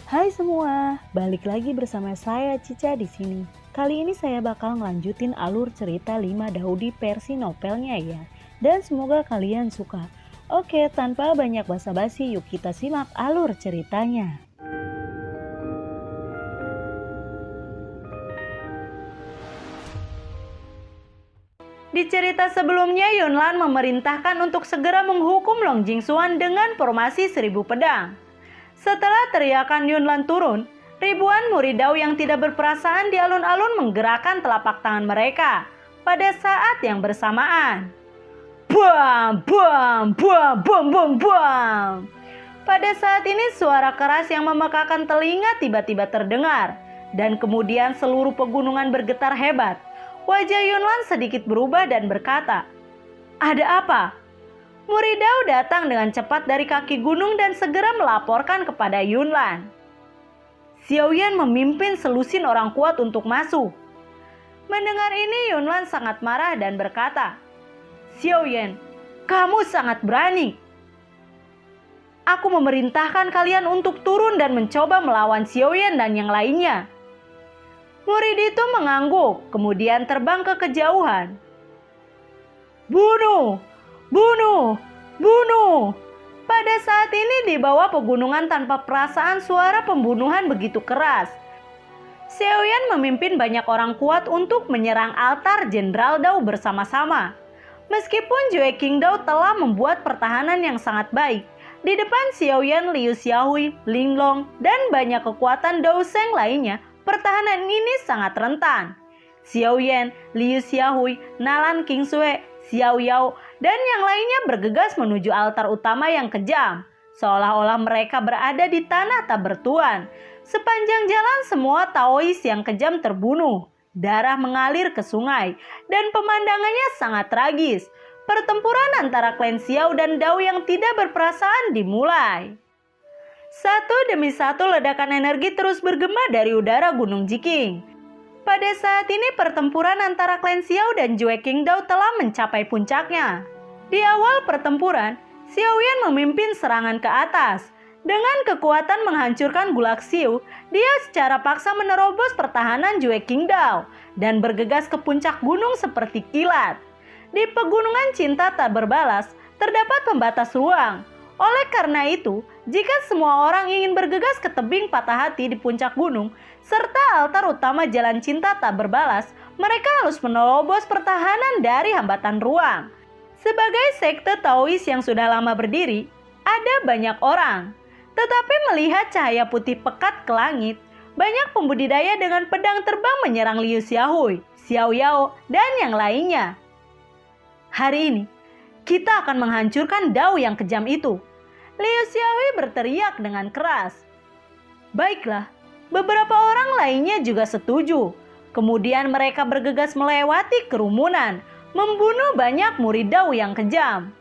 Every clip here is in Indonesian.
Hai semua, balik lagi bersama saya Cica di sini. Kali ini saya bakal ngelanjutin alur cerita 5 Daudi versi novelnya ya. Dan semoga kalian suka. Oke, tanpa banyak basa-basi yuk kita simak alur ceritanya. Di cerita sebelumnya, Yunlan memerintahkan untuk segera menghukum Long Jingxuan dengan formasi 1000 pedang. Setelah teriakan Yunlan turun, ribuan murid Dao yang tidak berperasaan di alun-alun menggerakkan telapak tangan mereka pada saat yang bersamaan. Bam, bam, bam, bam, bam, bam. Pada saat ini suara keras yang memekakan telinga tiba-tiba terdengar, dan kemudian seluruh pegunungan bergetar hebat. Wajah Yunlan sedikit berubah dan berkata, "Ada apa?" Murid Dao datang dengan cepat dari kaki gunung dan segera melaporkan kepada Yunlan. Xiaoyan memimpin selusin orang kuat untuk masuk. Mendengar ini Yunlan sangat marah dan berkata, "Xiaoyan, kamu sangat berani. Aku memerintahkan kalian untuk turun dan mencoba melawan Xiaoyan dan yang lainnya." Murid itu mengangguk, kemudian terbang ke kejauhan. "Bunuh! Bunuh! Bunuh!" Pada saat ini di bawah pegunungan tanpa perasaan suara pembunuhan begitu keras. Xiaoyan memimpin banyak orang kuat untuk menyerang altar Jenderal Dao bersama-sama. Meskipun Jue Qingdao telah membuat pertahanan yang sangat baik, di depan Xiaoyan, Liu Xiaohui, Linglong, dan banyak kekuatan Dao Sheng lainnya, pertahanan ini sangat rentan. Xiaoyan, Liu Xiaohui, Nalan Qingsui, Xiao Yao, dan yang lainnya bergegas menuju altar utama yang kejam, seolah-olah mereka berada di tanah tak bertuan. Sepanjang jalan semua Taois yang kejam terbunuh, darah mengalir ke sungai, dan pemandangannya sangat tragis. Pertempuran antara klan Xiao dan Dao yang tidak berperasaan dimulai. Satu demi satu ledakan energi terus bergema dari udara Gunung Jiqing. Pada saat ini pertempuran antara klan Xiao dan Jue Qingdao telah mencapai puncaknya. Di awal pertempuran, Xiaoyan memimpin serangan ke atas. Dengan kekuatan menghancurkan Gulak Xiu, dia secara paksa menerobos pertahanan Jue Qingdao dan bergegas ke puncak gunung seperti kilat. Di pegunungan cinta tak berbalas, terdapat pembatas ruang. Oleh karena itu, jika semua orang ingin bergegas ke tebing patah hati di puncak gunung, serta altar utama jalan cinta tak berbalas, mereka harus menerobos pertahanan dari hambatan ruang. Sebagai sekte Taois yang sudah lama berdiri, ada banyak orang. Tetapi melihat cahaya putih pekat ke langit, banyak pembudidaya dengan pedang terbang menyerang Liu Xiaohui, Xiao Yao, dan yang lainnya. Hari ini, kita akan menghancurkan Dao yang kejam itu. Liu Xiaohui berteriak dengan keras. Baiklah, beberapa orang lainnya juga setuju. Kemudian mereka bergegas melewati kerumunan, membunuh banyak murid Dao yang kejam.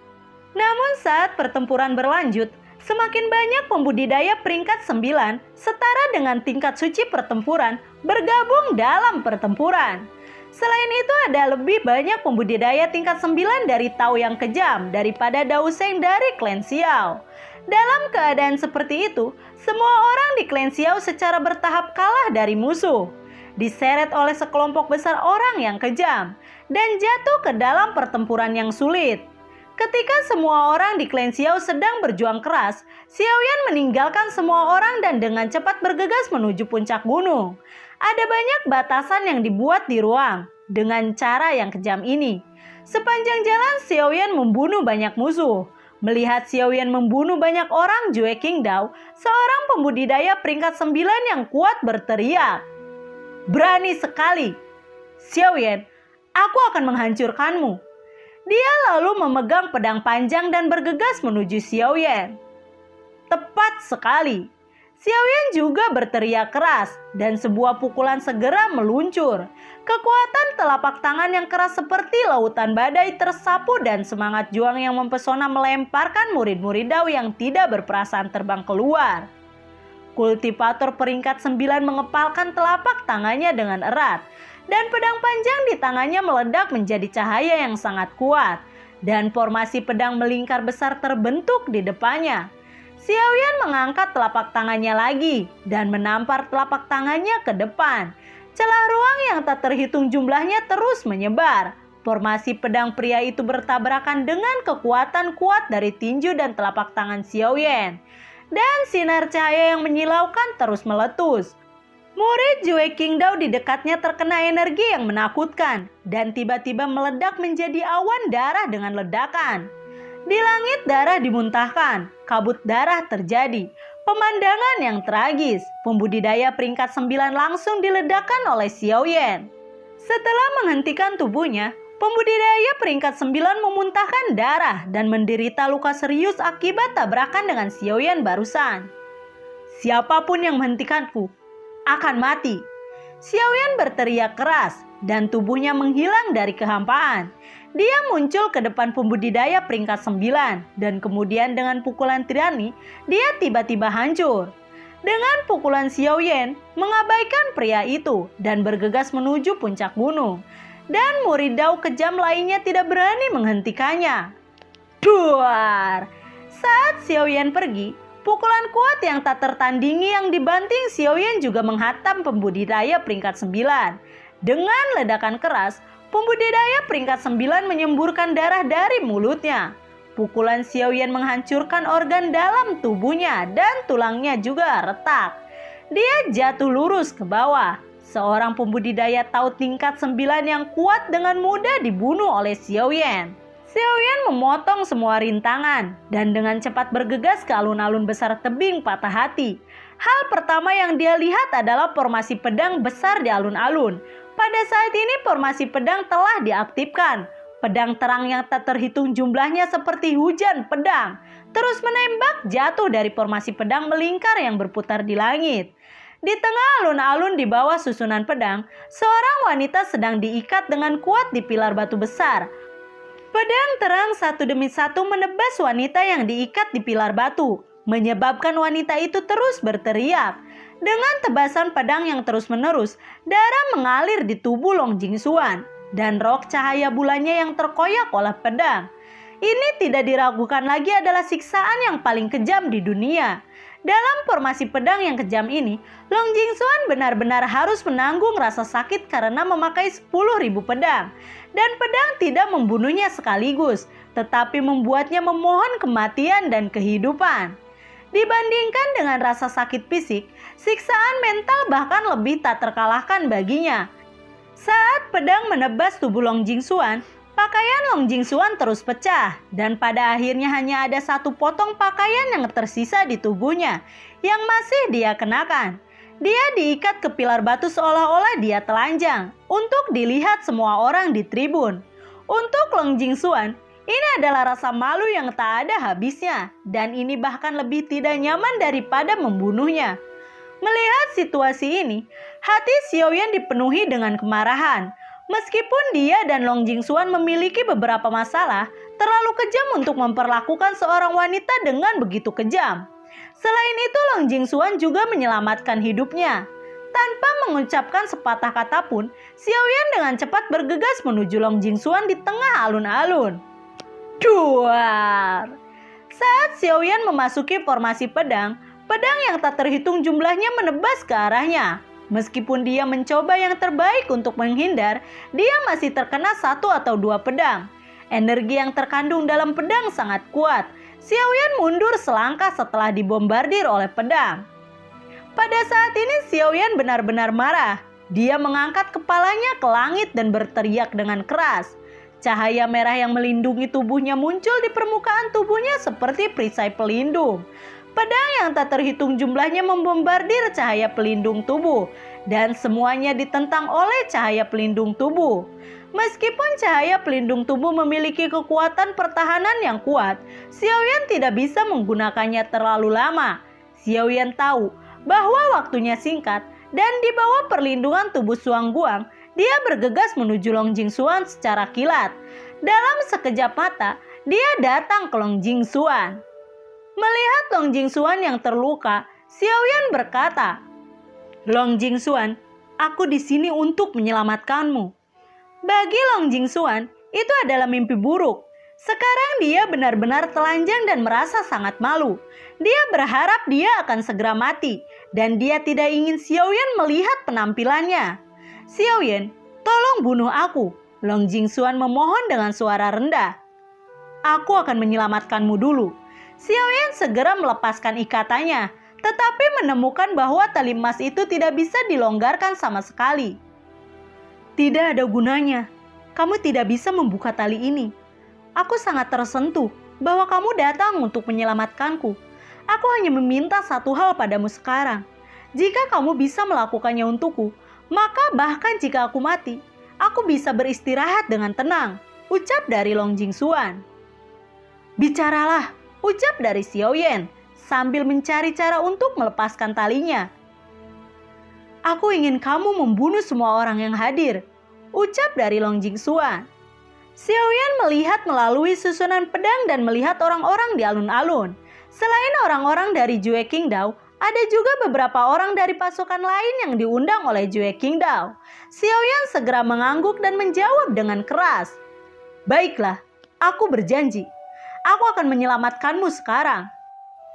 Namun saat pertempuran berlanjut, semakin banyak pembudidaya peringkat 9 setara dengan tingkat suci pertempuran bergabung dalam pertempuran. Selain itu ada lebih banyak pembudidaya tingkat 9 dari Tao yang kejam daripada Dao Sheng dari klan Xiao. Dalam keadaan seperti itu, semua orang di klan Xiao secara bertahap kalah dari musuh, diseret oleh sekelompok besar orang yang kejam, dan jatuh ke dalam pertempuran yang sulit. Ketika semua orang di klan Xiao sedang berjuang keras, Xiaoyan meninggalkan semua orang dan dengan cepat bergegas menuju puncak gunung. Ada banyak batasan yang dibuat di ruang dengan cara yang kejam ini. Sepanjang jalan Xiaoyan membunuh banyak musuh. Melihat Xiaoyan membunuh banyak orang, Jue Qingdao, seorang pembudidaya peringkat 9 yang kuat berteriak, "Berani sekali! Xiaoyan, aku akan menghancurkanmu." Dia lalu memegang pedang panjang dan bergegas menuju Xiaoyan. Tepat sekali. Xiaoyan juga berteriak keras dan sebuah pukulan segera meluncur. Kekuatan telapak tangan yang keras seperti lautan badai tersapu dan semangat juang yang mempesona melemparkan murid-murid Dao yang tidak berperasaan terbang keluar. Kultivator peringkat 9 mengepalkan telapak tangannya dengan erat dan pedang panjang di tangannya meledak menjadi cahaya yang sangat kuat dan formasi pedang melingkar besar terbentuk di depannya. Xiaoyan mengangkat telapak tangannya lagi dan menampar telapak tangannya ke depan. Celah ruang yang tak terhitung jumlahnya terus menyebar. Formasi pedang pria itu bertabrakan dengan kekuatan kuat dari tinju dan telapak tangan Xiaoyan. Dan sinar cahaya yang menyilaukan terus meletus. Murid Jue Qingdao di dekatnya terkena energi yang menakutkan dan tiba-tiba meledak menjadi awan darah dengan ledakan. Di langit darah dimuntahkan, kabut darah terjadi. Pemandangan yang tragis, pembudidaya peringkat 9 langsung diledakkan oleh Xiaoyan. Setelah menghentikan tubuhnya, pembudidaya peringkat 9 memuntahkan darah dan menderita luka serius akibat tabrakan dengan Xiaoyan barusan. Siapapun yang menghentikanku akan mati. Xiaoyan berteriak keras dan tubuhnya menghilang dari kehampaan. Dia muncul ke depan pembudidaya peringkat 9 dan kemudian dengan pukulan tirani, dia tiba-tiba hancur. Dengan pukulan Xiaoyan mengabaikan pria itu dan bergegas menuju puncak gunung. Dan murid Dao kejam lainnya tidak berani menghentikannya. Duar! Saat Xiaoyan pergi, pukulan kuat yang tak tertandingi yang dibanting Xiaoyan juga menghantam pembudidaya peringkat 9. Dengan ledakan keras, pembudidaya peringkat 9 menyemburkan darah dari mulutnya. Pukulan Xiaoyan menghancurkan organ dalam tubuhnya dan tulangnya juga retak. Dia jatuh lurus ke bawah. Seorang pembudidaya taut tingkat 9 yang kuat dengan mudah dibunuh oleh Xiaoyan. Xiaoyan memotong semua rintangan dan dengan cepat bergegas ke alun-alun besar tebing patah hati. Hal pertama yang dia lihat adalah formasi pedang besar di alun-alun. Pada saat ini formasi pedang telah diaktifkan. Pedang terang yang tak terhitung jumlahnya seperti hujan pedang terus menembak jatuh dari formasi pedang melingkar yang berputar di langit. Di tengah alun-alun di bawah susunan pedang, seorang wanita sedang diikat dengan kuat di pilar batu besar. Pedang terang satu demi satu menebas wanita yang diikat di pilar batu, menyebabkan wanita itu terus berteriak. Dengan tebasan pedang yang terus-menerus, darah mengalir di tubuh Long Jingxuan dan rok cahaya bulannya yang terkoyak oleh pedang. Ini tidak diragukan lagi adalah siksaan yang paling kejam di dunia. Dalam formasi pedang yang kejam ini, Long Jingxuan benar-benar harus menanggung rasa sakit karena memakai 10.000 pedang. Dan pedang tidak membunuhnya sekaligus, tetapi membuatnya memohon kematian dan kehidupan. Dibandingkan dengan rasa sakit fisik, siksaan mental bahkan lebih tak terkalahkan baginya. Saat pedang menebas tubuh Long Jingxuan, pakaian Long Jingxuan terus pecah dan pada akhirnya hanya ada satu potong pakaian yang tersisa di tubuhnya yang masih dia kenakan. Dia diikat ke pilar batu seolah-olah dia telanjang untuk dilihat semua orang di tribun. Untuk Long Jingxuan, ini adalah rasa malu yang tak ada habisnya dan ini bahkan lebih tidak nyaman daripada membunuhnya. Melihat situasi ini, hati Xiaoyan dipenuhi dengan kemarahan. Meskipun dia dan Long Jingxuan memiliki beberapa masalah, terlalu kejam untuk memperlakukan seorang wanita dengan begitu kejam. Selain itu, Long Jingxuan juga menyelamatkan hidupnya. Tanpa mengucapkan sepatah kata pun, Xiaoyan dengan cepat bergegas menuju Long Jingxuan di tengah alun-alun. Duar! Saat Xiaoyan memasuki formasi pedang, pedang yang tak terhitung jumlahnya menebas ke arahnya. Meskipun dia mencoba yang terbaik untuk menghindar, dia masih terkena 1 atau 2 pedang. Energi yang terkandung dalam pedang sangat kuat. Xiaoyan mundur selangkah setelah dibombardir oleh pedang. Pada saat ini Xiaoyan benar-benar marah. Dia mengangkat kepalanya ke langit dan berteriak dengan keras. Cahaya merah yang melindungi tubuhnya muncul di permukaan tubuhnya seperti perisai pelindung. Pedang yang tak terhitung jumlahnya membombardir cahaya pelindung tubuh dan semuanya ditentang oleh cahaya pelindung tubuh. Meskipun cahaya pelindung tubuh memiliki kekuatan pertahanan yang kuat, Xiaoyan tidak bisa menggunakannya terlalu lama. Xiaoyan tahu bahwa waktunya singkat dan di bawah perlindungan tubuh Suang Guang, dia bergegas menuju Long Jingxuan secara kilat. Dalam sekejap mata, dia datang ke Long Jingxuan. Melihat Long Jingxuan yang terluka, Xiaoyan berkata, "Long Jingxuan, aku di sini untuk menyelamatkanmu." Bagi Long Jingxuan, itu adalah mimpi buruk. Sekarang dia benar-benar telanjang dan merasa sangat malu. Dia berharap dia akan segera mati dan dia tidak ingin Xiaoyan melihat penampilannya. "Xiaoyan, tolong bunuh aku," Long Jingxuan memohon dengan suara rendah. "Aku akan menyelamatkanmu dulu." Xiaoyan segera melepaskan ikatannya, tetapi menemukan bahwa tali emas itu tidak bisa dilonggarkan sama sekali. "Tidak ada gunanya. Kamu tidak bisa membuka tali ini. Aku sangat tersentuh bahwa kamu datang untuk menyelamatkanku. Aku hanya meminta satu hal padamu sekarang. Jika kamu bisa melakukannya untukku, maka bahkan jika aku mati, aku bisa beristirahat dengan tenang," ucap dari Long Jingxuan. "Bicaralah," ucap dari Xiaoyan sambil mencari cara untuk melepaskan talinya. "Aku ingin kamu membunuh semua orang yang hadir," ucap dari Long Jingxuan. Xiaoyan melihat melalui susunan pedang dan melihat orang-orang di alun-alun. Selain orang-orang dari Jue Qingdao, ada juga beberapa orang dari pasukan lain yang diundang oleh Jue Qingdao. Xiaoyan segera mengangguk dan menjawab dengan keras, "Baiklah, aku berjanji. Aku akan menyelamatkanmu sekarang."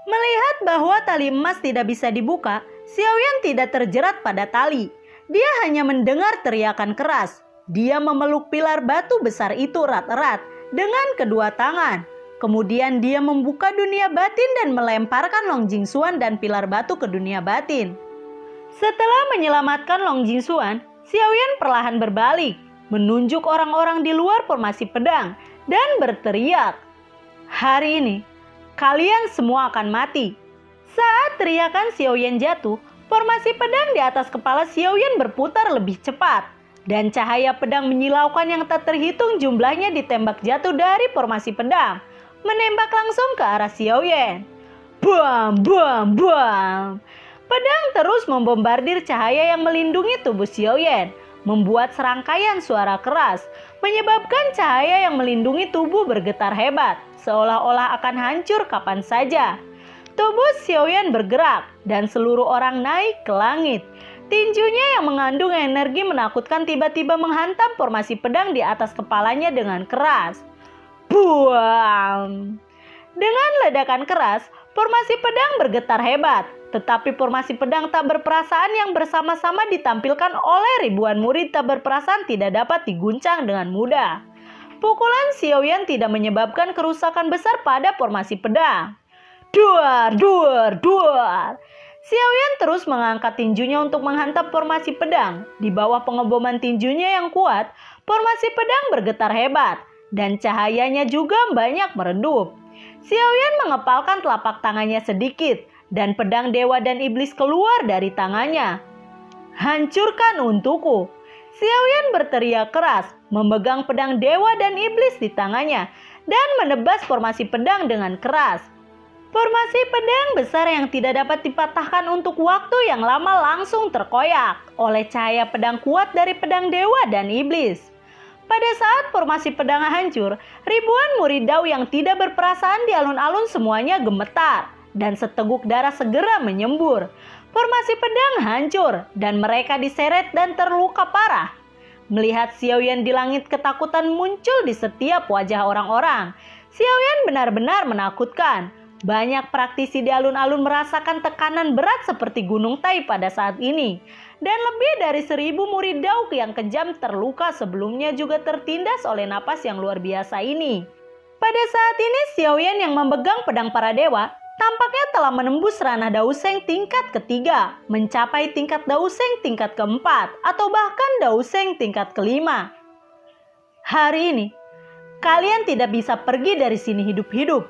Melihat bahwa tali emas tidak bisa dibuka, Xiaoyan tidak terjerat pada tali. Dia hanya mendengar teriakan keras. Dia memeluk pilar batu besar itu erat-erat dengan kedua tangan. Kemudian dia membuka dunia batin dan melemparkan Long Jingxuan dan pilar batu ke dunia batin. Setelah menyelamatkan Long Jingxuan, Xiaoyan perlahan berbalik, menunjuk orang-orang di luar formasi pedang dan berteriak, "Hari ini, kalian semua akan mati." Saat teriakan Xiaoyan jatuh, formasi pedang di atas kepala Xiaoyan berputar lebih cepat. Dan cahaya pedang menyilaukan yang tak terhitung jumlahnya ditembak jatuh dari formasi pedang, menembak langsung ke arah Xiaoyan. Buam, buam, buam. Pedang terus membombardir cahaya yang melindungi tubuh Xiaoyan, membuat serangkaian suara keras, menyebabkan cahaya yang melindungi tubuh bergetar hebat, seolah-olah akan hancur kapan saja. Tubuh Xiaoyan bergerak dan seluruh orang naik ke langit. Tinjunya yang mengandung energi menakutkan tiba-tiba menghantam formasi pedang di atas kepalanya dengan keras. Buam! Dengan ledakan keras, formasi pedang bergetar hebat. Tetapi formasi pedang tak berperasaan yang bersama-sama ditampilkan oleh ribuan murid tak berperasaan tidak dapat diguncang dengan mudah. Pukulan Xiaoyan tidak menyebabkan kerusakan besar pada formasi pedang. Duar, duar, duar! Xiaoyan terus mengangkat tinjunya untuk menghantam formasi pedang. Di bawah pengeboman tinjunya yang kuat, formasi pedang bergetar hebat dan cahayanya juga banyak meredup. Xiaoyan mengepalkan telapak tangannya sedikit dan pedang dewa dan iblis keluar dari tangannya. "Hancurkan untukku!" Xiaoyan berteriak keras, memegang pedang dewa dan iblis di tangannya dan menebas formasi pedang dengan keras. Formasi pedang besar yang tidak dapat dipatahkan untuk waktu yang lama langsung terkoyak oleh cahaya pedang kuat dari pedang dewa dan iblis. Pada saat formasi pedang hancur, ribuan murid Dao yang tidak berperasaan di alun-alun semuanya gemetar dan seteguk darah segera menyembur. Formasi pedang hancur dan mereka diseret dan terluka parah. Melihat Xiaoyan di langit, ketakutan muncul di setiap wajah orang-orang. Xiaoyan benar-benar menakutkan. Banyak praktisi di alun-alun merasakan tekanan berat seperti gunung Tai pada saat ini. Dan lebih dari 1.000 murid Dao yang kejam terluka sebelumnya juga tertindas oleh napas yang luar biasa ini. Pada saat ini Xiaoyan yang memegang pedang para dewa tampaknya telah menembus ranah Daoseng tingkat ketiga, mencapai tingkat Daoseng tingkat keempat, atau bahkan Daoseng tingkat kelima. "Hari ini, kalian tidak bisa pergi dari sini hidup-hidup,"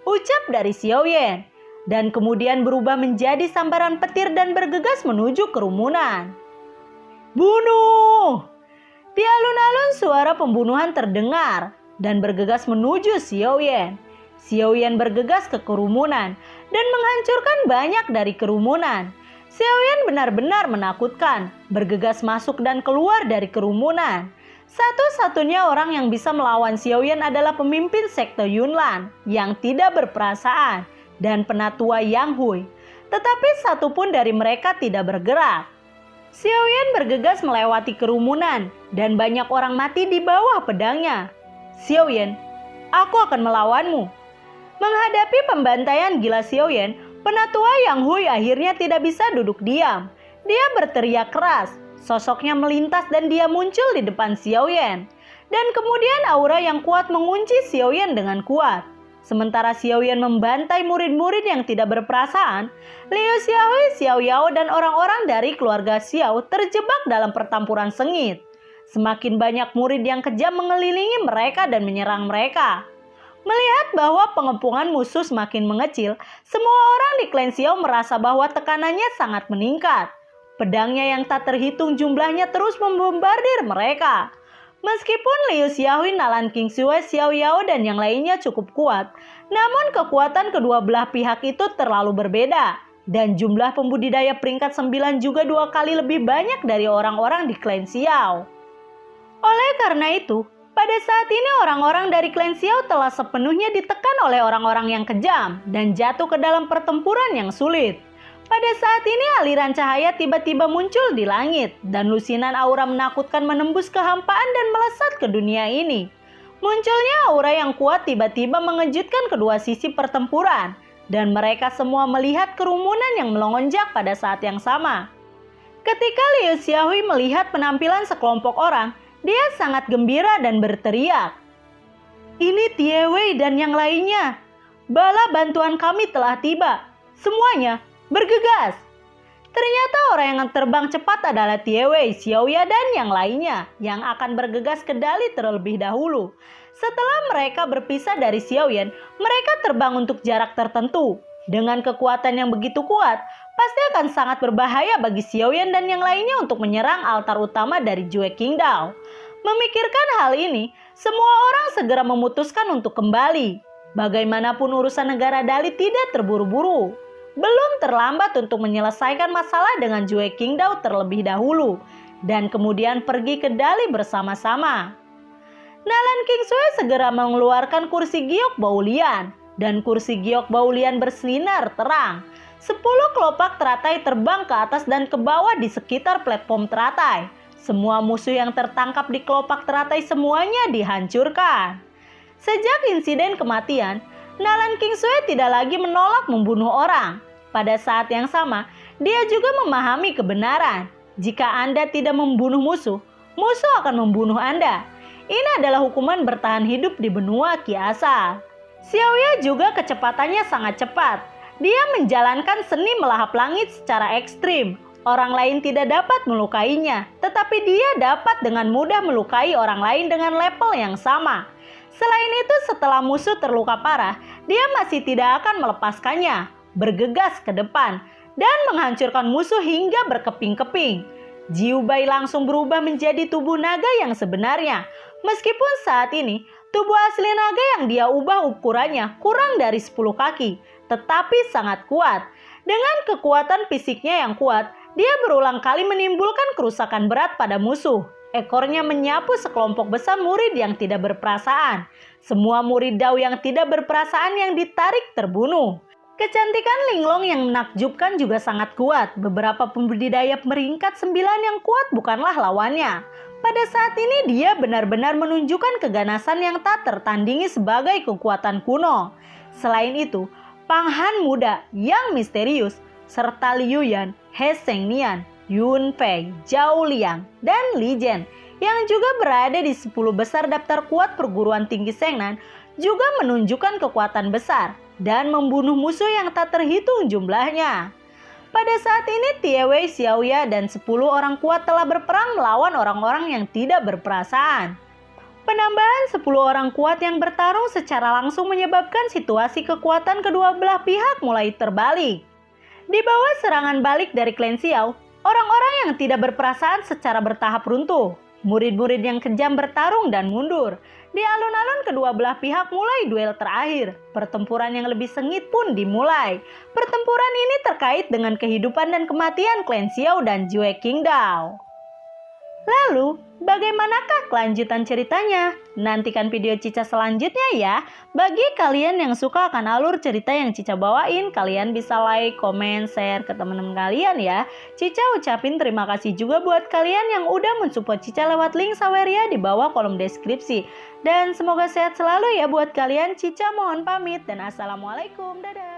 ucap dari Xiaoyan, dan kemudian berubah menjadi sambaran petir dan bergegas menuju kerumunan. "Bunuh!" Di alun-alun suara pembunuhan terdengar dan bergegas menuju Xiaoyan. Xiaoyan bergegas ke kerumunan dan menghancurkan banyak dari kerumunan. Xiaoyan benar-benar menakutkan, bergegas masuk dan keluar dari kerumunan. Satu-satunya orang yang bisa melawan Xiaoyan adalah pemimpin sekte Yunlan yang tidak berperasaan dan penatua Yang Hui. Tetapi satupun dari mereka tidak bergerak. Xiaoyan bergegas melewati kerumunan dan banyak orang mati di bawah pedangnya. "Xiaoyan, aku akan melawanmu." Menghadapi pembantaian gila Xiaoyan, penatua Yang Hui akhirnya tidak bisa duduk diam. Dia berteriak keras, sosoknya melintas dan dia muncul di depan Xiaoyan. Dan kemudian aura yang kuat mengunci Xiaoyan dengan kuat. Sementara Xiaoyan membantai murid-murid yang tidak berperasaan, Liu Xiaohui, Xiao Yao, dan orang-orang dari keluarga Xiao terjebak dalam pertempuran sengit. Semakin banyak murid yang kejam mengelilingi mereka dan menyerang mereka. Melihat bahwa pengepungan musuh semakin mengecil, semua orang di klan Xiao merasa bahwa tekanannya sangat meningkat. Pedangnya yang tak terhitung jumlahnya terus membombardir mereka. Meskipun Liu Xiaohui, Nalan Qingsui, Xiao Yao, dan yang lainnya cukup kuat, namun kekuatan kedua belah pihak itu terlalu berbeda. Dan jumlah pembudidaya peringkat 9 juga 2 kali lebih banyak dari orang-orang di klan Xiao. Oleh karena itu, pada saat ini orang-orang dari klan Xiao telah sepenuhnya ditekan oleh orang-orang yang kejam dan jatuh ke dalam pertempuran yang sulit. Pada saat ini aliran cahaya tiba-tiba muncul di langit dan lusinan aura menakutkan menembus kehampaan dan melesat ke dunia ini. Munculnya aura yang kuat tiba-tiba mengejutkan kedua sisi pertempuran dan mereka semua melihat kerumunan yang melonjak pada saat yang sama. Ketika Liu Xiaohui melihat penampilan sekelompok orang, dia sangat gembira dan berteriak, "Ini Tie Wei dan yang lainnya. Bala bantuan kami telah tiba. Semuanya bergegas." Ternyata orang yang terbang cepat adalah Tie Wei, Xiaoya, dan yang lainnya yang akan bergegas ke Dali terlebih dahulu. Setelah mereka berpisah dari Xiaoyan, mereka terbang untuk jarak tertentu. Dengan kekuatan yang begitu kuat, pasti akan sangat berbahaya bagi Xiaoyan dan yang lainnya untuk menyerang altar utama dari Jue Qingdao. Memikirkan hal ini, semua orang segera memutuskan untuk kembali. Bagaimanapun urusan negara Dali tidak terburu-buru. Belum terlambat untuk menyelesaikan masalah dengan Jue Qingdao terlebih dahulu, dan kemudian pergi ke Dali bersama-sama. Nalan Qingsui segera mengeluarkan kursi giok Baulian, dan kursi giok Baulian bersinar terang. 10 kelopak teratai terbang ke atas dan ke bawah di sekitar platform teratai. Semua musuh yang tertangkap di kelopak teratai semuanya dihancurkan. Sejak insiden kematian, Nalan Qingsui tidak lagi menolak membunuh orang. Pada saat yang sama, dia juga memahami kebenaran. Jika Anda tidak membunuh musuh, musuh akan membunuh Anda. Ini adalah hukuman bertahan hidup di benua Qi asal. Xiaoya juga kecepatannya sangat cepat. Dia menjalankan seni melahap langit secara ekstrim. Orang lain tidak dapat melukainya, tetapi dia dapat dengan mudah melukai orang lain dengan level yang sama. Selain itu, setelah musuh terluka parah, dia masih tidak akan melepaskannya, bergegas ke depan, dan menghancurkan musuh hingga berkeping-keping. Jiu Bai langsung berubah menjadi tubuh naga yang sebenarnya. Meskipun saat ini, tubuh asli naga yang dia ubah ukurannya kurang dari 10 kaki, tetapi sangat kuat. Dengan kekuatan fisiknya yang kuat, dia berulang kali menimbulkan kerusakan berat pada musuh. Ekornya menyapu sekelompok besar murid yang tidak berperasaan. Semua murid Dao yang tidak berperasaan yang ditarik terbunuh. Kecantikan Linglong yang menakjubkan juga sangat kuat. Beberapa pembudidaya peringkat 9 yang kuat bukanlah lawannya. Pada saat ini dia benar-benar menunjukkan keganasan yang tak tertandingi sebagai kekuatan kuno. Selain itu, Pang Han muda yang misterius, serta Liu Yan, He Shengnian, Yun Fei, Zhao Liang, dan Li Jian yang juga berada di 10 besar daftar kuat perguruan tinggi Shengnan juga menunjukkan kekuatan besar dan membunuh musuh yang tak terhitung jumlahnya. Pada saat ini Tie Wei, Xiaoya, dan 10 orang kuat telah berperang melawan orang-orang yang tidak berperasaan. Penambahan 10 orang kuat yang bertarung secara langsung menyebabkan situasi kekuatan kedua belah pihak mulai terbalik. Di bawah serangan balik dari klan Xiao, orang-orang yang tidak berperasaan secara bertahap runtuh. Murid-murid yang kejam bertarung dan mundur. Di alun-alun kedua belah pihak mulai duel terakhir. Pertempuran yang lebih sengit pun dimulai. Pertempuran ini terkait dengan kehidupan dan kematian klan Xiao dan Jue Qingdao. Lalu, Bagaimanakah kelanjutan ceritanya? Nantikan video Cica selanjutnya ya. Bagi kalian yang suka akan alur cerita yang Cica bawain, kalian bisa like, komen, share ke teman-teman kalian ya. Cica ucapin terima kasih juga buat kalian yang udah mensupport Cica lewat link Saweria di bawah kolom deskripsi. Dan semoga sehat selalu ya buat kalian. Cica mohon pamit dan assalamualaikum. Dadah.